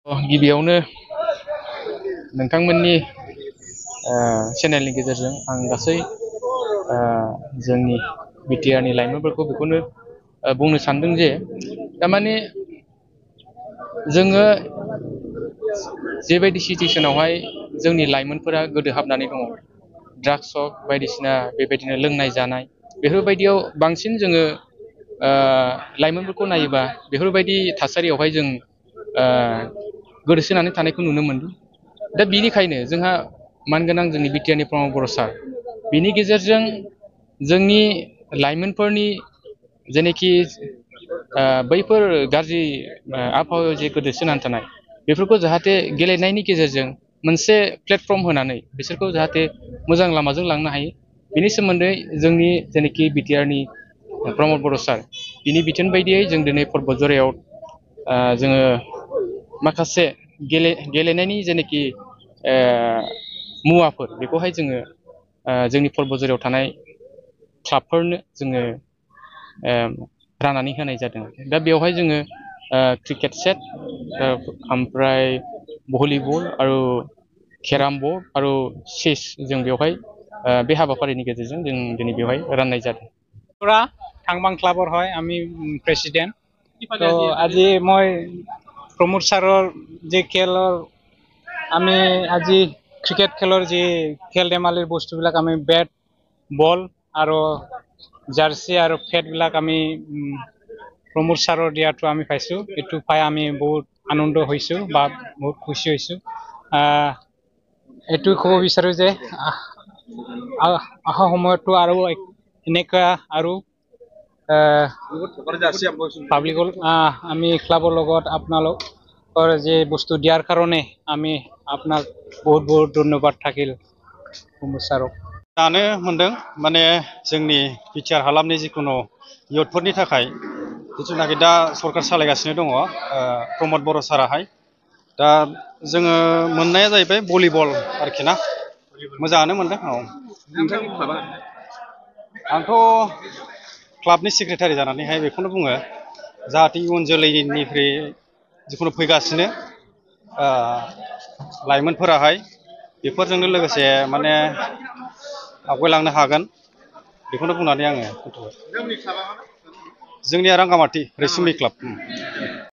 गिबियावनो नोंथांमोननि चेनेलनि गेजेरजों आं गासै जोंनि बिटिआरनि लाइमोनफोरखौ बेखौनो बुंनो सानदों जे थारमाने जोङो जेबायदि सिचुएसनावहाय जोंनि लाइमोनफोरा गोदोहाबनानै दङ, ड्राग्स हक बायदिसिना बेबायदिनो लोंनाय जानाय बेफोरबायदियाव बांसिन जोङो लाइमोनफोरखौ नायोबा बेफोरबायदि थासारियावहाय जों गोदोसोनानै थानायखौ नुनो मोनदों। दा बिनिखायनो जोंहा मानगोनां जोंनि बिटिआरनि प्रमद बर' सार बिनि गेजेरजों जोंनि लाइमोनफोरनि जेनोखि बैफोर गाज्रि आबहावायाव जे गोदोसोनानै थानाय बेफोरखौ जाहाथे गेलेनायनि गेजेरजों मोनसे प्लेटफर्म होनानै बिसोरखौ जाहाथे मोजां लामाजों लांनो हायो, बिनि सोमोन्दै जोंनि जेनोखि बिटिआरनि प्रमद बर' सार बिनि बिथोन बायदियै जों दिनै पर्बतझरायाव जोङो माखासे गेलेनायनि जेनोखि मुवाफोर बेखौहाय जोङो जोंनि पर्बतझरायाव थानाय क्लाबफोरनो जोङो राननानै होनाय जादों। दा बेवहाय जोङो क्रिकेट सेट ओमफ्राय भलिबल आरो केराम बर्ड आरो चेस जों बेवहाय बे हाबाफारिनि गेजेरजों जों दिनै बेवहाय राननाय जादों। থাংবাং ক্লাবৰ হয়, আমি প্ৰেচিডেণ্ট। তো আজি মই প্ৰমোদ ছাৰৰ যি খেলৰ আমি আজি ক্ৰিকেট খেলৰ যি খেল ধেমালিৰ বস্তুবিলাক আমি বেট বল আৰু জাৰ্চি আৰু ফেটবিলাক আমি প্ৰমোদ ছাৰৰ দিয়াটো আমি পাইছোঁ। এইটো পাই আমি বহুত আনন্দ হৈছোঁ বা বহুত খুচি হৈছোঁ। এইটো ক'ব বিচাৰোঁ যে অহা সময়তো আৰু এনেকুৱা আৰু পাব্লিকৰ আমি ক্লাবৰ লগত আপোনালোকৰ যে বস্তু দিয়াৰ কাৰণে আমি আপোনাক বহুত বহুত ধন্যবাদ থাকিল প্ৰমোদ ছাৰক। जानो मोनदों माने जोंनि बिटिआर हालामनि जिखुनु इयुथफोरनि थाखाय जिथुनाखि दा सरकार सालायगासिनो दङ प्रमद बर' साराहाय, दा जोङो मोननाया जाहैबाय भलिबल आरोखि ना, मोजाङानो मोनदों। औ, आंथ' क्लाबनि सेक्रेटारि जानानैहाय बेखौनो बुङो जाहाथे इयुन जोलैनिफ्राय जिखुनु फैगासिनो लाइमोनफोराहाय बेफोरजोंनो लोगोसे माने आवगायलांनो हागोन, बेखौनो बुंनानै आङो दोनथ'बाय। जोंनिया रांगामाटि रैसुमै क्लाब।